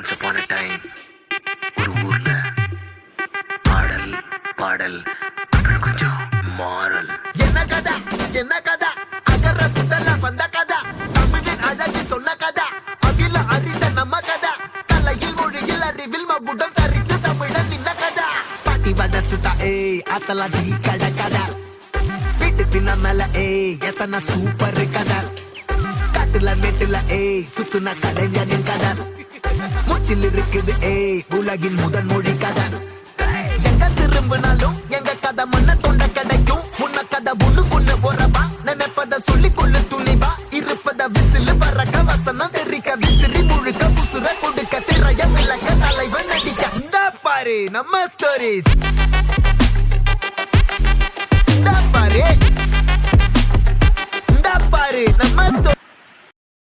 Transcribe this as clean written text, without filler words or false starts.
Once upon a time ஒரு ஊர்ல பாடல் பாடல் அப்புறம் கொஞ்சம் மாறல். என்ன கதை அகர புதல வந்த கதை, தமிழின் அழகு சொன்ன கதை, அகில அறிந்த நம்ம கதை, கலையில் மொழியில் அறிவில் மகுடம் தரித்து தமிழன் நின்ன கதை. பாட்டி வட சுட்டா அத்தலா டீ கடை கதை, வீட்டு தின்ன மேல எத்தனை சூப்பர் கதை, காட்டுல மேட்டுல சுத்துன கலைஞனின் கதை, மூச்சில் இருக்குது உலகின் முதன் மொழி கதை. எங்க திரும்பினாலும் எங்க கதை மண்ண தொண்ட கிடைக்கும், முன்ன கதை ஒண்ணு போறவா, நினைப்பத சொல்லி கொள்ளு துணிவா, இருப்பத விசிலு பறக்க வசனம் தெரிக்க விசிறி முழுக்க புசுர கொடுக்க திரைய விளக்க தலைவன் நடிக்க. இந்த பாரு நம்ம ஸ்டோரிஸ், இந்த பாரு நம்ம